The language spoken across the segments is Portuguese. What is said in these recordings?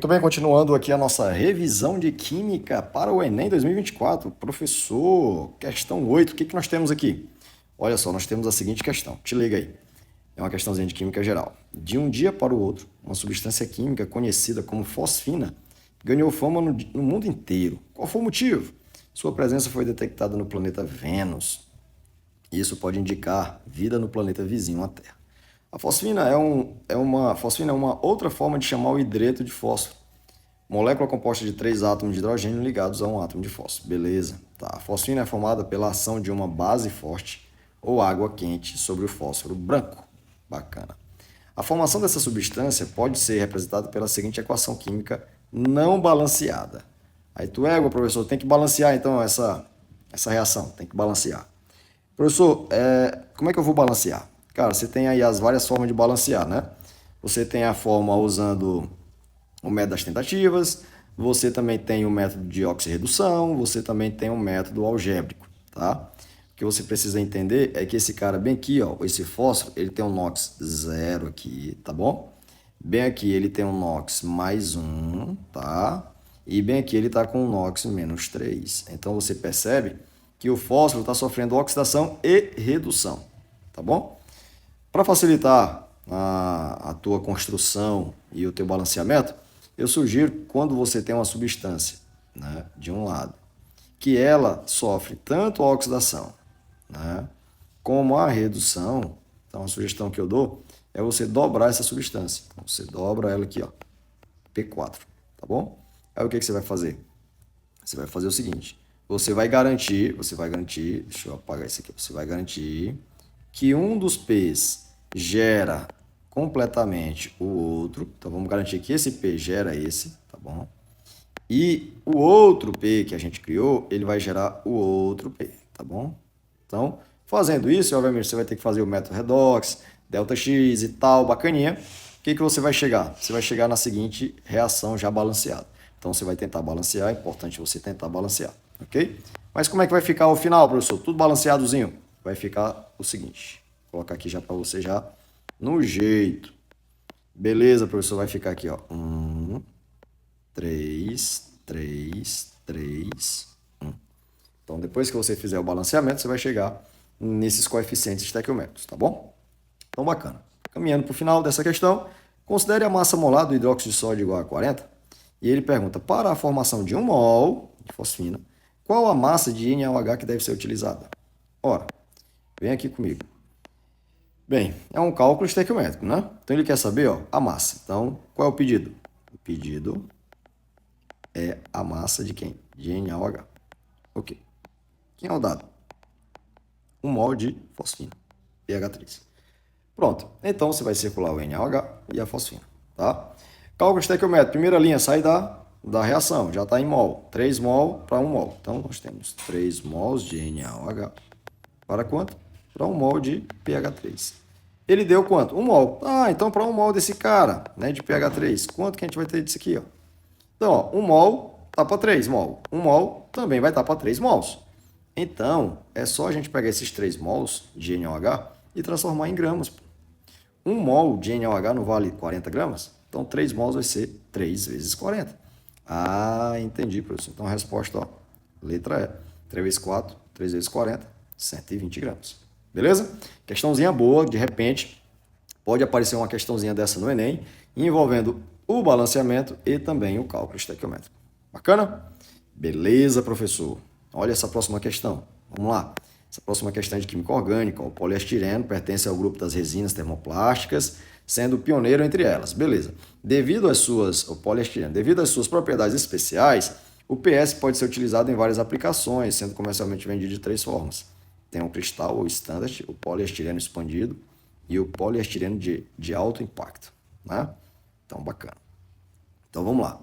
Muito bem, continuando aqui a nossa revisão de Química para o Enem 2024. Professor, questão 8, o que que nós temos aqui? Olha só, nós temos a seguinte questão, te liga aí. É uma questãozinha de Química geral. De um dia para o outro, uma substância química conhecida como fosfina ganhou fama no mundo inteiro. Qual foi o motivo? Sua presença foi detectada no planeta Vênus. Isso pode indicar vida no planeta vizinho à Terra. A fosfina fosfina é uma outra forma de chamar o hidreto de fósforo. Molécula composta de 3 átomos de hidrogênio ligados a um átomo de fósforo. Beleza. Tá. A fosfina é formada pela ação de uma base forte ou água quente sobre o fósforo branco. Bacana. A formação dessa substância pode ser representada pela seguinte equação química não balanceada. Aí tu professor, tem que balancear então essa reação, tem que balancear. Professor, como é que eu vou balancear? Cara, você tem aí as várias formas de balancear, né? Você tem a forma usando o método das tentativas, você também tem o método de oxirredução, você também tem o método algébrico, tá? O que você precisa entender é que esse cara bem aqui, ó, esse fósforo, ele tem um NOx 0 aqui, tá bom? Bem aqui ele tem um NOx mais 1, tá? E bem aqui ele está com um NOx menos 3. Então você percebe que o fósforo está sofrendo oxidação e redução, tá bom? Para facilitar a tua construção e o teu balanceamento, eu sugiro que quando você tem uma substância, né, de um lado, que ela sofre tanto a oxidação, né, como a redução, então a sugestão que eu dou é você dobrar essa substância. Então, você dobra ela aqui, ó, P4, tá bom? Aí o que você vai fazer? Você vai fazer o seguinte, você vai garantir, deixa eu apagar isso aqui, você vai garantir que um dos P's gera completamente o outro. Então, vamos garantir que esse P gera esse, tá bom? E o outro P que a gente criou, ele vai gerar o outro P, tá bom? Então, fazendo isso, obviamente, você vai ter que fazer o método redox, delta X e tal, bacaninha. O que você vai chegar? Você vai chegar na seguinte reação já balanceada. Então, você vai tentar balancear, é importante você tentar balancear, ok? Mas como é que vai ficar o final, professor? Tudo balanceadozinho? Vai ficar o seguinte, vou colocar aqui já para você já no jeito. Beleza, professor, vai ficar aqui, ó. 1, 3, 3, 3, 1. Então, depois que você fizer o balanceamento, você vai chegar nesses coeficientes estequiométricos, tá bom? Então, bacana. Caminhando para o final dessa questão, considere a massa molar do hidróxido de sódio igual a 40. E ele pergunta, para a formação de 1 mol de fosfina, qual a massa de NaOH que deve ser utilizada? Ora, vem aqui comigo. Bem, é um cálculo estequiométrico, né? Então ele quer saber, ó, a massa. Então, qual é o pedido? O pedido é a massa de quem? De NaOH. Ok. Quem é o dado? 1 mol de fosfina, pH3. Pronto. Então você vai circular o NaOH e a fosfina, tá? Cálculo estequiométrico. Primeira linha sai da reação, já está em mol. 3 mol para 1 mol. Então nós temos 3 mols de NaOH para quanto? Para 1 mol de pH3. Ele deu quanto? 1 mol. Ah, então para 1 mol desse cara, né, de pH3, quanto que a gente vai ter disso aqui, ó? Então, ó, 1 mol tá para 3 mol. 1 mol também vai estar para 3 mols. Então, é só a gente pegar esses 3 mols de NaOH e transformar em gramas. 1 mol de NaOH não vale 40 gramas? Então, 3 mols vai ser 3 vezes 40. Ah, entendi, professor. Então, a resposta, ó, letra E. 3 vezes 4, 3 vezes 40, 120 gramas. Beleza? Questãozinha boa, de repente, pode aparecer uma questãozinha dessa no Enem, envolvendo o balanceamento e também o cálculo estequiométrico. Bacana? Beleza, professor. Olha essa próxima questão. Vamos lá. Essa próxima questão é de química orgânica. O poliestireno pertence ao grupo das resinas termoplásticas, sendo pioneiro entre elas. Beleza. Devido às suas propriedades especiais, o PS pode ser utilizado em várias aplicações, sendo comercialmente vendido de 3 formas. Tem o cristal ou standard, o poliestireno expandido e o poliestireno de alto impacto, né? Então, bacana. Então, vamos lá.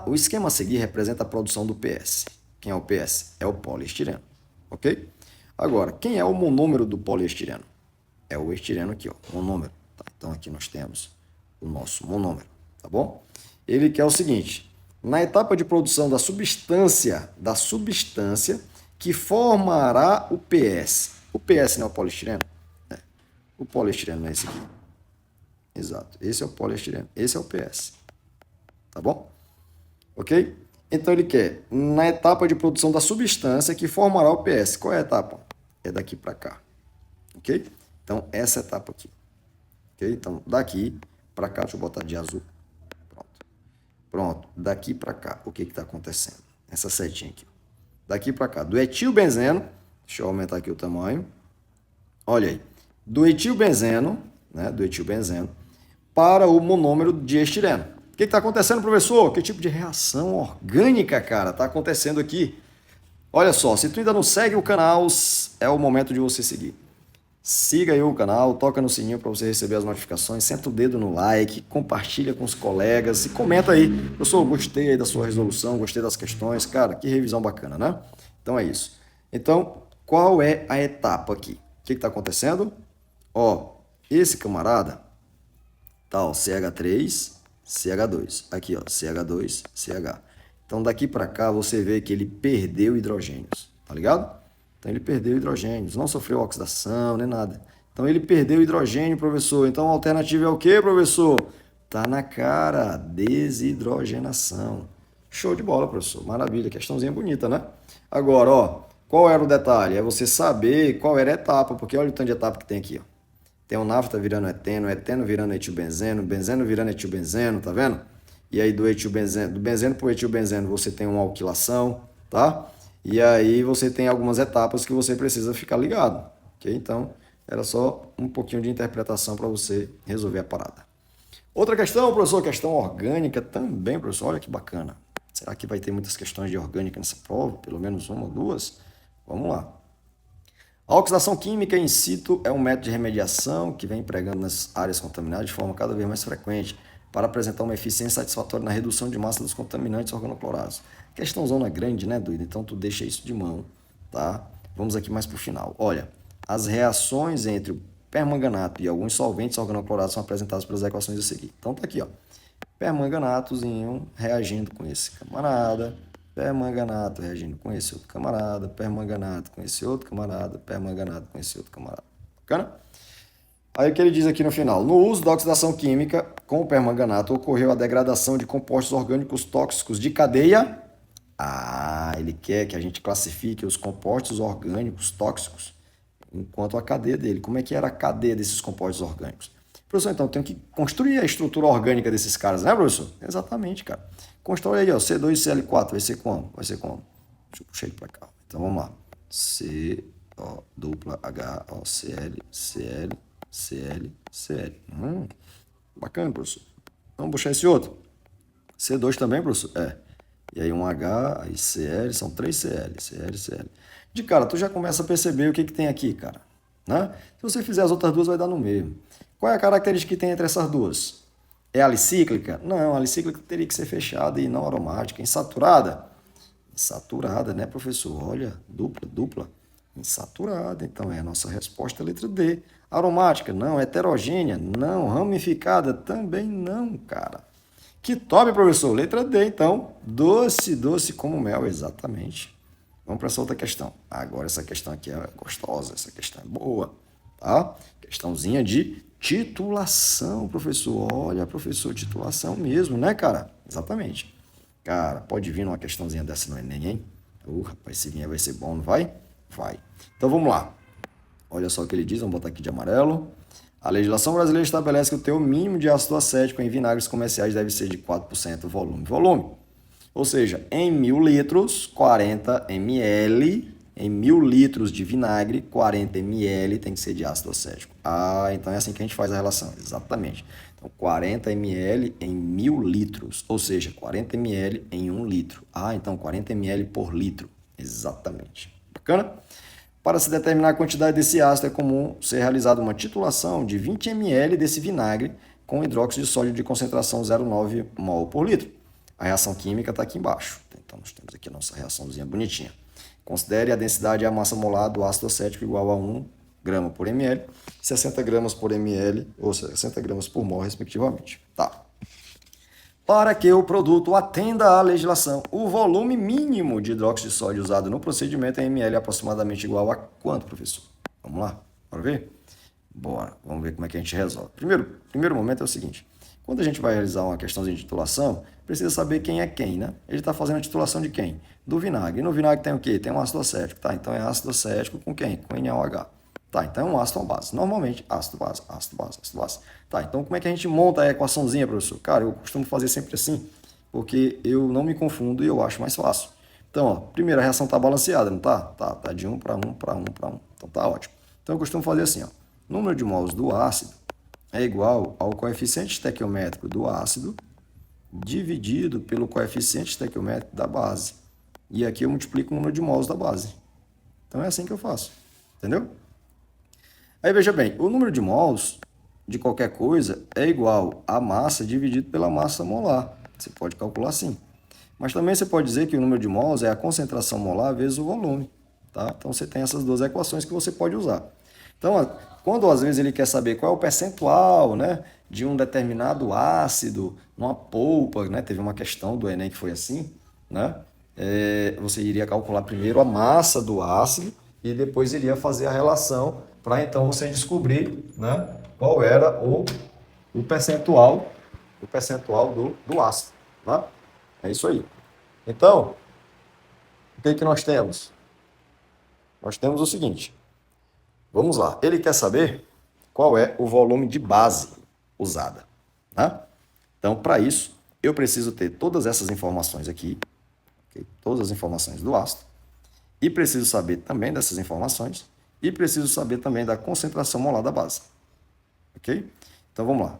O esquema a seguir representa a produção do PS. Quem é o PS? É o poliestireno, ok? Agora, quem é o monômero do poliestireno? É o estireno aqui, ó, monômero. Tá? Então, aqui nós temos o nosso monômero, tá bom? Ele quer o seguinte, na etapa de produção da substância que formará o PS. O PS não é o poliestireno? É. O poliestireno é esse aqui. Exato. Esse é o poliestireno. Esse é o PS. tá bom? Ok? Então ele quer, na etapa de produção da substância que formará o PS. Qual é a etapa? É daqui para cá, ok? Então, essa etapa aqui, ok? Então, daqui para cá, deixa eu botar de azul. Pronto, daqui para cá, o que está acontecendo? Essa setinha aqui. Daqui para cá, do etilbenzeno, deixa eu aumentar aqui o tamanho. Olha aí, do etilbenzeno, né, do etilbenzeno, para o monômero de estireno. O que está acontecendo, professor? Que tipo de reação orgânica, cara, está acontecendo aqui? Olha só, se tu ainda não segue o canal, é o momento de você seguir. Siga aí o canal, toca no sininho para você receber as notificações, senta o dedo no like, compartilha com os colegas e comenta aí. Professor, gostei aí da sua resolução, gostei das questões. Cara, que revisão bacana, né? Então é isso. Então, qual é a etapa aqui? O que está acontecendo? Ó, esse camarada, tá, ó, CH3, CH2. Aqui, ó, CH2, CH. Então, daqui para cá, você vê que ele perdeu hidrogênios, tá ligado? Então, ele perdeu hidrogênios, não sofreu oxidação, nem nada. Então, ele perdeu hidrogênio, professor. Então, a alternativa é o quê, professor? Tá na cara, desidrogenação. Show de bola, professor. Maravilha, questãozinha bonita, né? Agora, ó, qual era o detalhe? É você saber qual era a etapa, porque olha o tanto de etapa que tem aqui, ó. Tem o nafta virando eteno, eteno virando etilbenzeno, benzeno virando etilbenzeno, tá vendo? E aí do etilbenzeno, do benzeno para o etilbenzeno você tem uma alquilação, tá? E aí você tem algumas etapas que você precisa ficar ligado, ok? Então, era só um pouquinho de interpretação para você resolver a parada. Outra questão, professor, questão orgânica também, professor, olha que bacana. Será que vai ter muitas questões de orgânica nessa prova? Pelo menos uma ou duas? Vamos lá. A oxidação química in situ é um método de remediação que vem empregando nas áreas contaminadas de forma cada vez mais frequente para apresentar uma eficiência satisfatória na redução de massa dos contaminantes organoclorados. Questão zona grande, né, doido? Então, tu deixa isso de mão, tá? Vamos aqui mais para o final. Olha, as reações entre o permanganato e alguns solventes organoclorados são apresentadas pelas equações a seguir. Então, tá aqui, ó. Permanganatozinho reagindo com esse camarada, permanganato reagindo com esse outro camarada, permanganato com esse outro camarada, permanganato com esse outro camarada. Bacana? Aí o que ele diz aqui no final? No uso da oxidação química com o permanganato ocorreu a degradação de compostos orgânicos tóxicos de cadeia. Ele quer que a gente classifique os compostos orgânicos tóxicos enquanto a cadeia dele. Como é que era a cadeia desses compostos orgânicos? Professor, então, eu tenho que construir a estrutura orgânica desses caras, né, professor? Exatamente, cara. Constrói aí, ó, C2CL4, vai ser como? Vai ser como? Deixa eu puxar ele para cá. Então, vamos lá. C, ó, dupla H, ó, Cl, Cl, Cl, Cl. Bacana, professor. Vamos puxar esse outro. C2 também, professor? É. E aí um H, aí Cl, são 3 Cl, Cl, Cl. De cara, tu já começa a perceber o que tem aqui, cara. Né? Se você fizer as outras duas, vai dar no mesmo. Qual é a característica que tem entre essas duas? É alicíclica? Não, a alicíclica teria que ser fechada e não aromática. Insaturada? Insaturada, né, professor? Olha, dupla. Insaturada. Então, é a nossa resposta, a letra D. Aromática? Não. Heterogênea? Não. Ramificada? Também não, cara. Que top, professor. Letra D, então. Doce como mel, exatamente. Vamos para essa outra questão. Agora, essa questão aqui é gostosa, essa questão é boa, tá? Questãozinha de titulação, professor. Olha, professor, titulação mesmo, né, cara? Exatamente. Cara, pode vir uma questãozinha dessa no Enem, hein? Rapaz, se vier vai ser bom, não vai? Vai. Então, vamos lá. Olha só o que ele diz, vamos botar aqui de amarelo. A legislação brasileira estabelece que o teor mínimo de ácido acético em vinagres comerciais deve ser de 4% volume. Ou seja, em 1.000 litros, 40 ml, em 1.000 litros de vinagre, 40 ml tem que ser de ácido acético. Então é assim que a gente faz a relação, exatamente. Então, 40 ml em 1.000 litros, ou seja, 40 ml em 1 litro. Então 40 ml por litro, exatamente. Bacana? Para se determinar a quantidade desse ácido, é comum ser realizada uma titulação de 20 ml desse vinagre com hidróxido de sódio de concentração 0,9 mol por litro. A reação química está aqui embaixo. Então, nós temos aqui a nossa reaçãozinha bonitinha. Considere a densidade e a massa molar do ácido acético igual a 1 grama por ml, 60 gramas por ml, ou 60 gramas por mol, respectivamente. Tá. Para que o produto atenda à legislação, o volume mínimo de hidróxido de sódio usado no procedimento em ml é aproximadamente igual a quanto, professor? Vamos lá? Bora ver? Bora. Vamos ver como é que a gente resolve. Primeiro momento é o seguinte. Quando a gente vai realizar uma questãozinha de titulação, precisa saber quem é quem, né? Ele está fazendo a titulação de quem? Do vinagre. E no vinagre tem o quê? Tem um ácido acético, tá? Então é ácido acético com quem? Com NaOH. Tá, então é um ácido, uma base. Normalmente, ácido, base, ácido, base, ácido, base. Tá, então como é que a gente monta a equaçãozinha, professor? Cara, eu costumo fazer sempre assim, porque eu não me confundo e eu acho mais fácil. Então, ó, primeira reação está balanceada, não tá? Tá de 1 para 1 para 1 para 1. Então tá ótimo. Então eu costumo fazer assim, ó. Número de mols do ácido é igual ao coeficiente estequiométrico do ácido dividido pelo coeficiente estequiométrico da base. E aqui eu multiplico o número de mols da base. Então é assim que eu faço. Entendeu? Aí veja bem, o número de mols de qualquer coisa é igual a massa dividido pela massa molar. Você pode calcular assim. Mas também você pode dizer que o número de mols é a concentração molar vezes o volume. Tá? Então você tem essas duas equações que você pode usar. Então, quando às vezes ele quer saber qual é o percentual, né, de um determinado ácido numa polpa, né, teve uma questão do Enem que foi assim, né, você iria calcular primeiro a massa do ácido e depois iria fazer a relação para então você descobrir, né, qual era o percentual, do ácido. Né? É isso aí. Então, o que nós temos? Nós temos o seguinte. Vamos lá. Ele quer saber qual é o volume de base usada. Tá? Então, para isso, eu preciso ter todas essas informações aqui, okay? Todas as informações do ácido, e preciso saber também dessas informações, e preciso saber também da concentração molar da base. Ok? Então, vamos lá.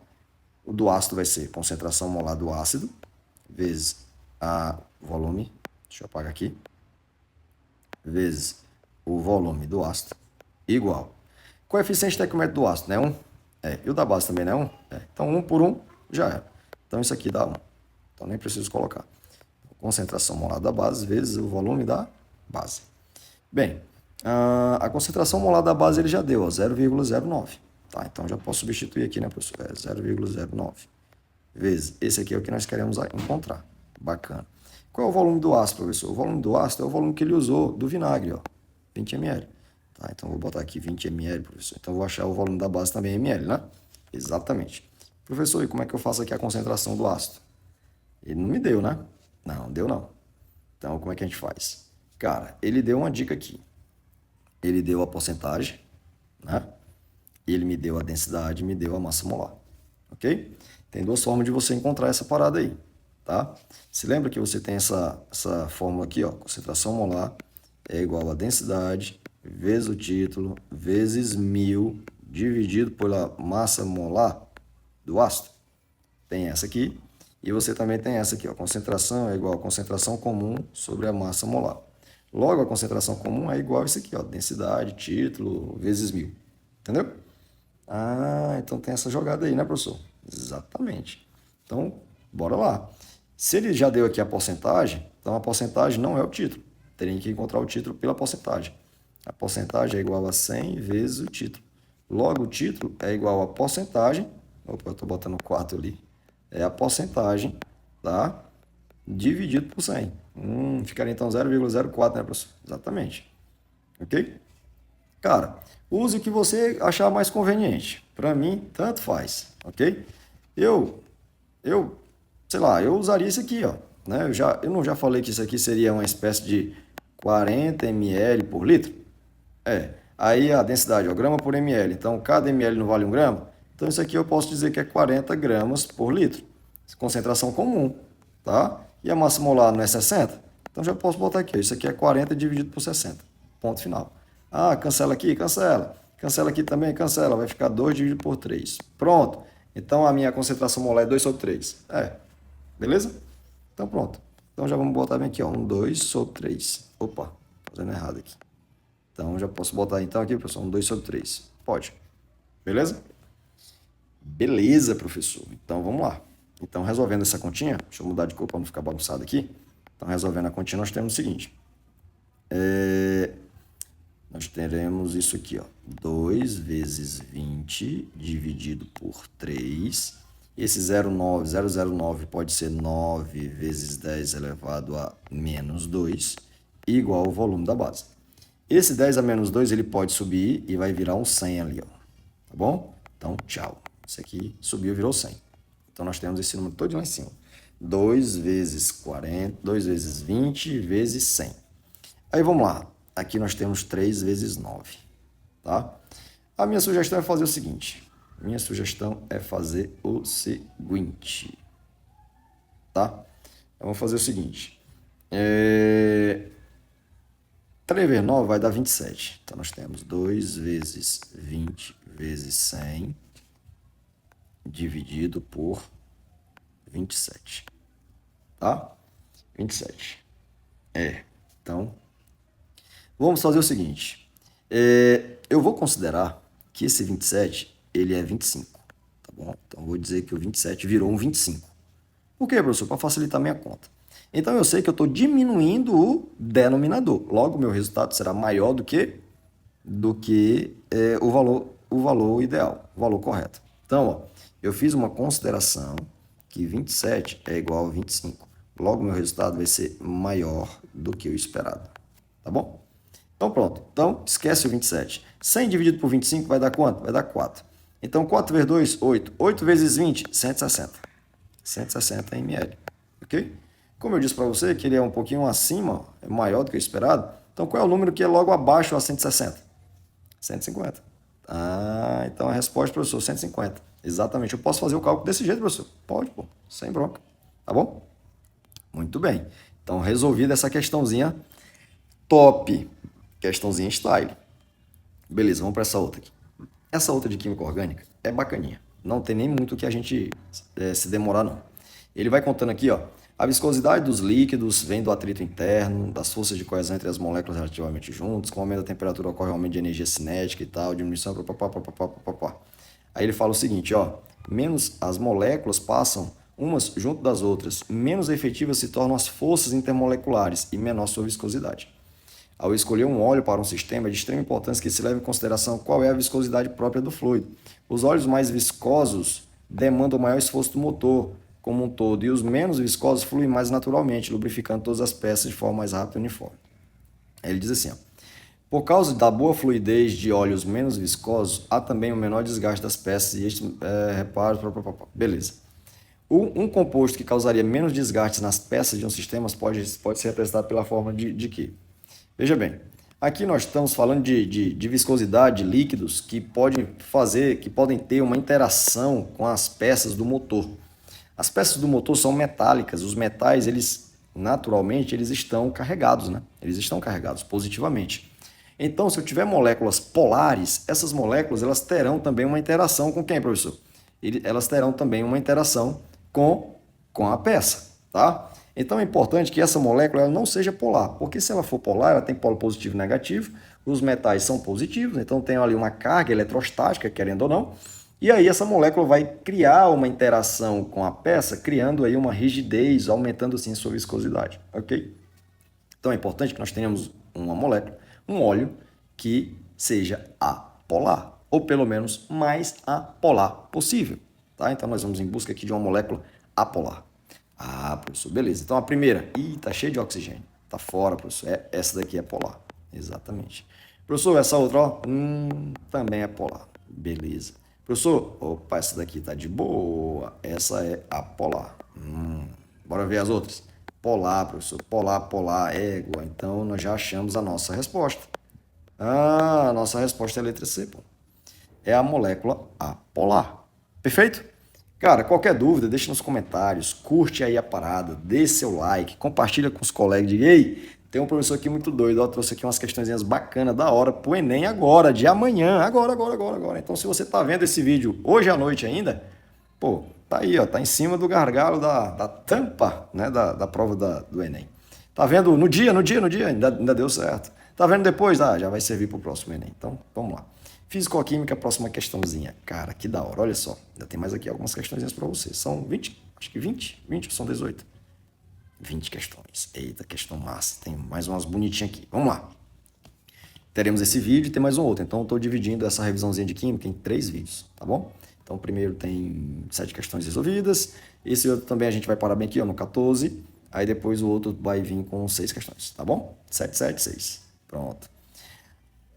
O do ácido vai ser concentração molar do ácido, vezes a volume, deixa eu apagar aqui, vezes o volume do ácido, igual. Coeficiente estequiométrico do ácido, né? 1? E o da base também, né? 1? Então, 1 por 1 já era. Então, isso aqui dá 1. Então, nem preciso colocar. Concentração molar da base vezes o volume da base. Bem, a concentração molar da base ele já deu, 0,09. Tá? Então, já posso substituir aqui, né, professor? 0,09 vezes. Esse aqui é o que nós queremos encontrar. Bacana. Qual é o volume do ácido, professor? O volume do ácido é o volume que ele usou do vinagre, ó, 20 ml. Tá, então, vou botar aqui 20 ml, professor. Então, vou achar o volume da base também em ml, né? Exatamente. Professor, e como é que eu faço aqui a concentração do ácido? Ele não me deu, né? Não, deu não. Então, como é que a gente faz? Cara, ele deu uma dica aqui. Ele deu a porcentagem, né? Ele me deu a densidade, me deu a massa molar. Ok? Tem duas formas de você encontrar essa parada aí, tá? Se lembra que você tem essa fórmula aqui, ó. Concentração molar é igual a densidade vezes o título, vezes 1000, dividido pela massa molar do ácido. Tem essa aqui. E você também tem essa aqui, ó. Concentração é igual a concentração comum sobre a massa molar. Logo, a concentração comum é igual a isso aqui, ó. Densidade, título, vezes 1000. Entendeu? Então tem essa jogada aí, né, professor? Exatamente. Então, bora lá. Se ele já deu aqui a porcentagem, então a porcentagem não é o título. Teria que encontrar o título pela porcentagem. A porcentagem é igual a 100 vezes o título. Logo, o título é igual a porcentagem. Opa, eu estou botando 4 ali. É a porcentagem, tá? Dividido por 100. Ficaria então 0,04, né, professor? Exatamente. Ok? Cara, use o que você achar mais conveniente. Para mim, tanto faz, ok? Sei lá, eu usaria isso aqui, ó. Né? Eu não já falei que isso aqui seria uma espécie de 40 ml por litro? Aí a densidade, ó, grama por ml. Então, cada ml não vale 1 grama? Então, isso aqui eu posso dizer que é 40 gramas por litro. Concentração comum, tá? E a massa molar não é 60? Então, já posso botar aqui. Isso aqui é 40 dividido por 60. Ponto final. Cancela aqui? Cancela. Cancela aqui também? Cancela. Vai ficar 2 dividido por 3. Pronto. Então, a minha concentração molar é 2 sobre 3. Beleza? Então, pronto. Então, já vamos botar bem aqui, ó. 2 sobre 3. Opa, fazendo errado aqui. Então, já posso botar então aqui, professor, 2 sobre 3. Pode. Beleza? Beleza, professor. Então, vamos lá. Então, resolvendo essa continha, deixa eu mudar de cor para não ficar bagunçado aqui. Então, resolvendo a continha, nós temos o seguinte. Nós teremos isso aqui, ó. 2 vezes 20 dividido por 3. Esse 009 pode ser 9 vezes 10 elevado a menos 2, igual ao volume da base. Esse 10 a menos 2, ele pode subir e vai virar um 100 ali, ó. Tá bom? Então, tchau. Esse aqui subiu e virou 100. Então, nós temos esse número todo lá em cima. 2 vezes 40, 2 vezes 20 vezes 100. Aí, vamos lá. Aqui nós temos 3 vezes 9, tá? A minha sugestão é fazer o seguinte. Tá? Vamos fazer o seguinte. 3 vezes 9 vai dar 27. Então, nós temos 2 vezes 20 vezes 100 dividido por 27. Tá? 27. Então, vamos fazer o seguinte. Eu vou considerar que esse 27, ele é 25. Tá bom? Então, eu vou dizer que o 27 virou um 25. Por quê, professor? Para facilitar a minha conta. Então, eu sei que eu estou diminuindo o denominador. Logo, o meu resultado será maior do que o valor ideal, o valor correto. Então, ó, eu fiz uma consideração que 27 é igual a 25. Logo, meu resultado vai ser maior do que o esperado. Tá bom? Então, pronto. Então, esquece o 27. 100 dividido por 25 vai dar quanto? Vai dar 4. Então, 4 vezes 2, 8. 8 vezes 20, 160. 160 ml. Ok? Como eu disse para você que ele é um pouquinho acima, é maior do que o esperado. Então, qual é o número que é logo abaixo a 160? 150. Então a resposta, professor, 150. Exatamente. Eu posso fazer o cálculo desse jeito, professor? Pode, pô. Sem bronca. Tá bom? Muito bem. Então, resolvida essa questãozinha top. Questãozinha style. Beleza, vamos para essa outra aqui. Essa outra de química orgânica é bacaninha. Não tem nem muito o que a gente se demorar, não. Ele vai contando aqui, ó. A viscosidade dos líquidos vem do atrito interno, das forças de coesão entre as moléculas relativamente juntas. Com o aumento da temperatura ocorre aumento de energia cinética e tal, diminuição, papapá. Aí ele fala o seguinte, ó. Menos as moléculas passam umas junto das outras, menos efetivas se tornam as forças intermoleculares e menor sua viscosidade. Ao escolher um óleo para um sistema, é de extrema importância que se leve em consideração qual é a viscosidade própria do fluido. Os óleos mais viscosos demandam maior esforço do motor como um todo, e os menos viscosos fluem mais naturalmente, lubrificando todas as peças de forma mais rápida e uniforme. Aí ele diz assim, ó, por causa da boa fluidez de óleos menos viscosos, há também um menor desgaste das peças e estes reparos, beleza. Um composto que causaria menos desgastes nas peças de um sistema pode ser representado pela forma de quê? Veja bem, aqui nós estamos falando de viscosidade de líquidos que podem ter uma interação com as peças do motor. As peças do motor são metálicas, os metais, naturalmente, eles estão carregados, né? Eles estão carregados positivamente. Então, se eu tiver moléculas polares, essas moléculas elas terão também uma interação com quem, professor? Elas terão também uma interação com a peça, tá? Então, é importante que essa molécula ela não seja polar, porque se ela for polar, ela tem polo positivo e negativo, os metais são positivos, então tem ali uma carga eletrostática, querendo ou não, e aí essa molécula vai criar uma interação com a peça, criando aí uma rigidez, aumentando assim sua viscosidade, ok? Então é importante que nós tenhamos uma molécula, um óleo que seja apolar, ou pelo menos mais apolar possível, tá? Então nós vamos em busca aqui de uma molécula apolar. Professor, beleza. Então a primeira, tá cheio de oxigênio, tá fora, professor, essa daqui é polar, exatamente. Professor, essa outra, ó, também é polar, beleza. Professor, opa, essa daqui tá de boa, essa é apolar. Bora ver as outras. Polar, professor, polar, égua. Então, nós já achamos a nossa resposta. A nossa resposta é a letra C, pô. É a molécula apolar. Perfeito? Cara, qualquer dúvida, deixa nos comentários, curte aí a parada, dê seu like, compartilha com os colegas, diga, ei, tem um professor aqui muito doido, ó, trouxe aqui umas questõezinhas bacanas, da hora, pro Enem agora, de amanhã, agora. Então, se você tá vendo esse vídeo hoje à noite ainda, pô, tá aí, ó, tá em cima do gargalo da tampa, né, da prova do Enem. Tá vendo no dia, ainda deu certo. Tá vendo depois? Já vai servir pro próximo Enem. Então, vamos lá. Físico-química, próxima questãozinha. Cara, que da hora, olha só. Ainda tem mais aqui algumas questõezinhas para você. São 20, acho que 20 ou são 18? 20 questões. Eita, questão massa. Tem mais umas bonitinhas aqui. Vamos lá. Teremos esse vídeo e tem mais um outro. Então, eu estou dividindo essa revisãozinha de química em 3 vídeos, tá bom? Então, o primeiro tem 7 questões resolvidas. Esse outro também a gente vai parar bem aqui, ó, no 14. Aí depois o outro vai vir com 6 questões, tá bom? 7, 7, 6. Pronto.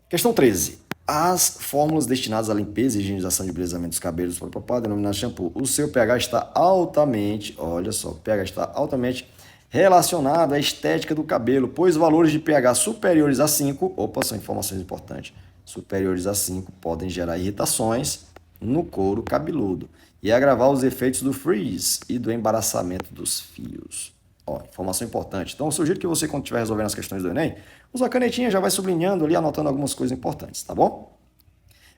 Questão 13. As fórmulas destinadas à limpeza e higienização de brilhamento dos cabelos, denominado shampoo, o seu pH está altamente, olha só, o pH está altamente relacionado à estética do cabelo, pois valores de pH superiores a 5, opa, são informações importantes, superiores a 5 podem gerar irritações no couro cabeludo e agravar os efeitos do frizz e do embaraçamento dos fios. Ó, informação importante. Então, eu sugiro que você, quando estiver resolvendo as questões do Enem, usa a canetinha, já vai sublinhando ali, anotando algumas coisas importantes, tá bom?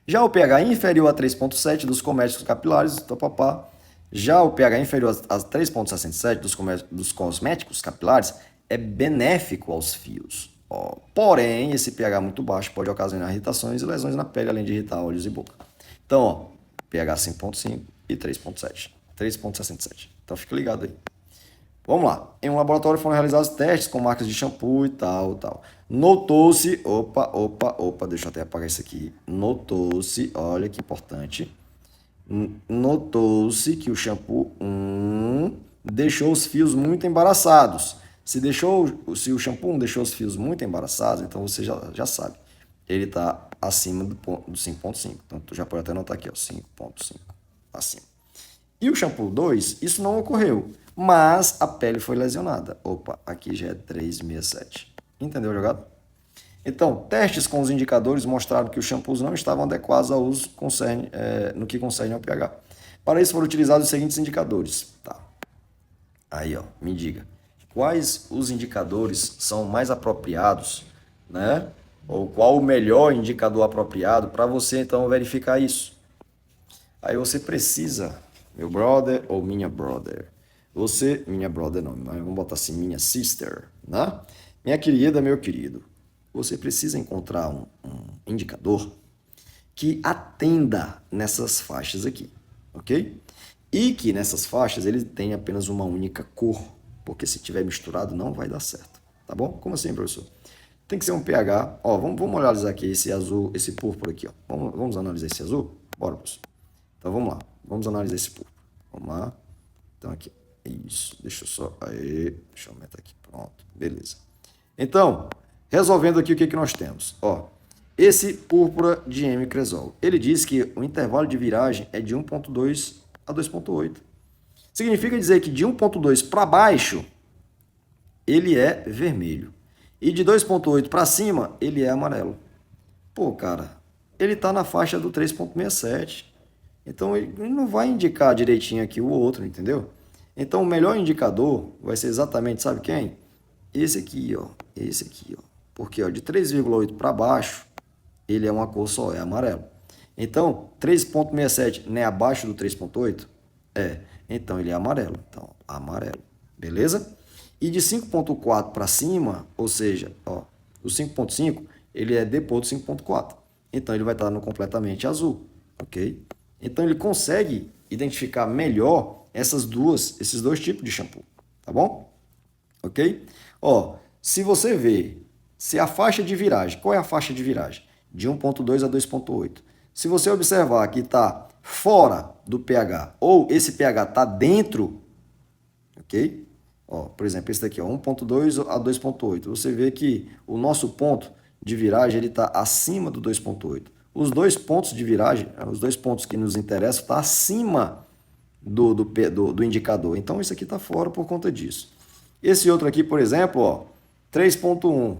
Já o pH inferior a 3,7 dos cosméticos capilares, papapá. Já o pH inferior a 3,67 dos cosméticos capilares é benéfico aos fios. Ó, porém, esse pH muito baixo pode ocasionar irritações e lesões na pele, além de irritar olhos e boca. Então, ó, pH 5,5 e 3,7. 3,67. Então, fica ligado aí. Vamos lá. Em um laboratório foram realizados testes com marcas de shampoo e tal. Notou-se, deixa eu até apagar isso aqui. Notou-se, olha que importante. Notou-se que o shampoo deixou os fios muito embaraçados. Se o shampoo deixou os fios muito embaraçados, então você já sabe. Ele está acima do 5,5. Então, tu já pode até anotar aqui, ó, 5,5 acima. E o shampoo 2, isso não ocorreu, mas a pele foi lesionada. Opa, aqui já é 3,67. Entendeu, jogado? Então, testes com os indicadores mostraram que os shampoos não estavam adequados ao uso no que concerne ao pH. Para isso foram utilizados os seguintes indicadores. Tá. Aí, ó, me diga, quais os indicadores são mais apropriados, né? Ou qual o melhor indicador apropriado para você, então, verificar isso? Aí você precisa, meu brother ou minha brother, minha brother não, mas vamos botar assim, minha sister, né? Minha querida, meu querido, você precisa encontrar um indicador que atenda nessas faixas aqui, ok? E que nessas faixas ele tem apenas uma única cor, porque se tiver misturado não vai dar certo, tá bom? Como assim, professor? Tem que ser um pH, ó, vamos analisar aqui esse azul, esse púrpura aqui, ó. Vamos analisar esse azul? Bora, professor. Então vamos lá, vamos analisar esse púrpura. Vamos lá. Então aqui, isso, deixa eu aumentar aqui, pronto, beleza. Então, resolvendo aqui o que nós temos, ó. Esse púrpura de M-cresol, ele diz que o intervalo de viragem é de 1,2 a 2,8. Significa dizer que de 1,2 para baixo, ele é vermelho. E de 2,8 para cima, ele é amarelo. Pô, cara, ele está na faixa do 3,67. Então, ele não vai indicar direitinho aqui o outro, entendeu? Então, o melhor indicador vai ser exatamente, sabe quem? Esse aqui, ó. Esse aqui, ó. Porque, ó, de 3,8 para baixo, ele é uma cor só, é amarelo. Então, 3,67 não é abaixo do 3,8? É. Então, ele é amarelo. Então, amarelo. Beleza? E de 5,4 para cima, ou seja, ó, o 5,5, ele é depois do 5,4. Então, ele vai estar no completamente azul. Ok? Então, ele consegue identificar melhor esses dois tipos de shampoo. Tá bom? Ok? Ó, se você ver, se a faixa de viragem, qual é a faixa de viragem? De 1,2 a 2,8. Se você observar que está fora do pH, ou esse pH está dentro, ok? Ó, por exemplo, esse daqui, ó, 1,2 a 2,8. Você vê que o nosso ponto de viragem está acima do 2,8. Os dois pontos de viragem, os dois pontos que nos interessam, estão acima do indicador. Então, isso aqui está fora por conta disso. Esse outro aqui, por exemplo, ó, 3,1.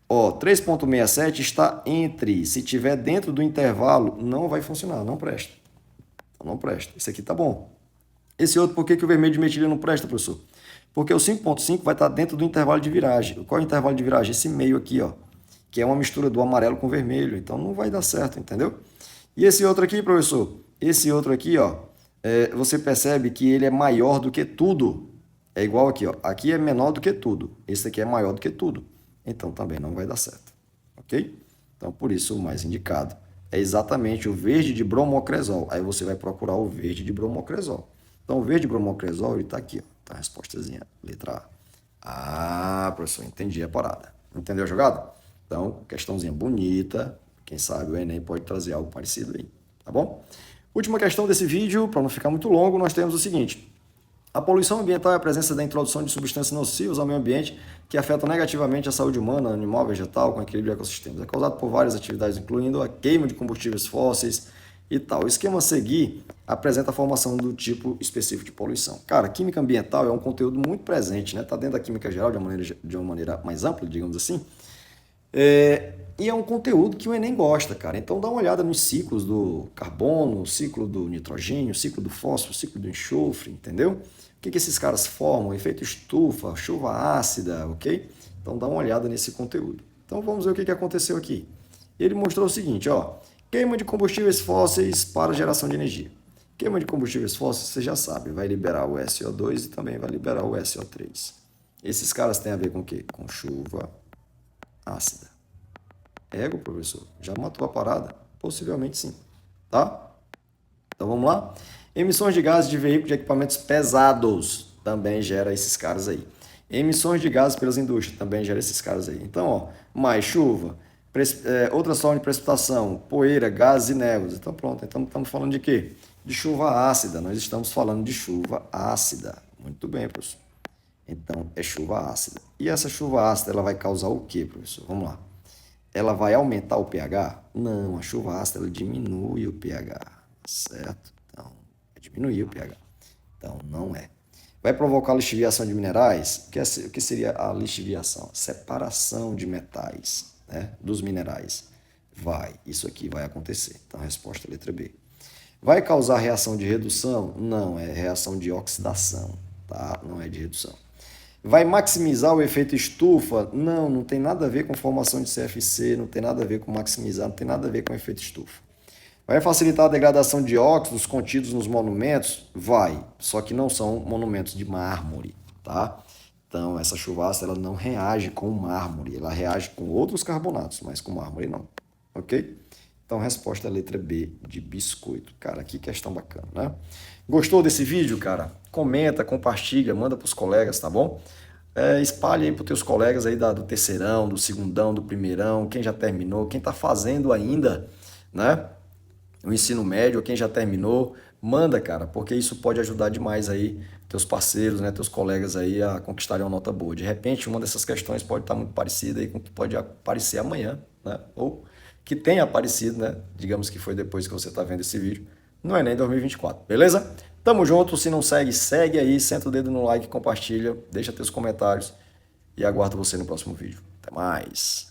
Ó, 3,67 está entre. Se tiver dentro do intervalo, não vai funcionar, não presta. Não presta. Esse aqui tá bom. Esse outro, por que o vermelho de metilha não presta, professor? Porque o 5,5 vai estar dentro do intervalo de viragem. Qual é o intervalo de viragem? Esse meio aqui, ó, que é uma mistura do amarelo com vermelho. Então, não vai dar certo, entendeu? E esse outro aqui, professor? Esse outro aqui, ó, você percebe que ele é maior do que tudo. É igual aqui, ó. Aqui é menor do que tudo. Esse aqui é maior do que tudo. Então, também não vai dar certo. Ok? Então, por isso, o mais indicado é exatamente o verde de bromocresol. Aí você vai procurar o verde de bromocresol. Então, o verde de bromocresol, ele está aqui, ó. Tá a respostazinha, letra A. Ah, professor, entendi a parada. Entendeu a jogada? Então, questãozinha bonita. Quem sabe o Enem pode trazer algo parecido aí. Tá bom? Última questão desse vídeo, para não ficar muito longo, nós temos o seguinte. A poluição ambiental é a presença da introdução de substâncias nocivas ao meio ambiente que afetam negativamente a saúde humana, animal, vegetal, com equilíbrio de ecossistemas. É causado por várias atividades, incluindo a queima de combustíveis fósseis e tal. O esquema a seguir apresenta a formação do tipo específico de poluição. Cara, química ambiental é um conteúdo muito presente, né? Está dentro da química geral de uma maneira mais ampla, digamos assim. E é um conteúdo que o Enem gosta, cara. Então dá uma olhada nos ciclos do carbono, ciclo do nitrogênio, ciclo do fósforo, ciclo do enxofre, entendeu? O que esses caras formam? Efeito estufa, chuva ácida, ok? Então dá uma olhada nesse conteúdo. Então vamos ver o que aconteceu aqui. Ele mostrou o seguinte, ó. Queima de combustíveis fósseis para geração de energia. Queima de combustíveis fósseis, você já sabe, vai liberar o SO2 e também vai liberar o SO3. Esses caras têm a ver com o quê? Com chuva ácida. Ego, professor? Já matou a parada? Possivelmente sim. Tá? Então vamos lá? Emissões de gases de veículos de equipamentos pesados também gera esses caras aí. Emissões de gases pelas indústrias também gera esses caras aí. Então, ó, mais chuva, outras formas de precipitação, poeira, gases e névoas. Então pronto, então estamos falando de quê? De chuva ácida. Nós estamos falando de chuva ácida. Muito bem, professor. Então é chuva ácida. E essa chuva ácida ela vai causar o quê, professor? Vamos lá. Ela vai aumentar o pH? Não, a chuva ácida ela diminui o pH, certo? Então, vai diminuir o pH. Então, não é. Vai provocar lixiviação de minerais? O que seria a lixiviação? Separação de metais, né, dos minerais. Vai, isso aqui vai acontecer. Então, a resposta é a letra B. Vai causar reação de redução? Não, é reação de oxidação, tá? Não é de redução. Vai maximizar o efeito estufa? Não, não tem nada a ver com formação de CFC, não tem nada a ver com maximizar, não tem nada a ver com efeito estufa. Vai facilitar a degradação de óxidos contidos nos monumentos? Vai, só que não são monumentos de mármore, tá? Então, essa chuva ácida, ela não reage com mármore, ela reage com outros carbonatos, mas com mármore não, ok? Então, a resposta é a letra B, de biscoito. Cara, que questão bacana, né? Gostou desse vídeo, cara? Comenta, compartilha, manda para os colegas, tá bom? Espalhe aí para os teus colegas aí do terceirão, do segundão, do primeirão, quem já terminou, quem está fazendo ainda, né? O ensino médio, quem já terminou, manda, cara, porque isso pode ajudar demais aí teus parceiros, né, teus colegas aí a conquistarem uma nota boa. De repente, uma dessas questões pode estar muito parecida aí com o que pode aparecer amanhã, né? Ou que tenha aparecido, né? Digamos que foi depois que você está vendo esse vídeo, no Enem 2024, beleza? Tamo junto, se não segue, segue aí, senta o dedo no like, compartilha, deixa teus comentários e aguardo você no próximo vídeo. Até mais!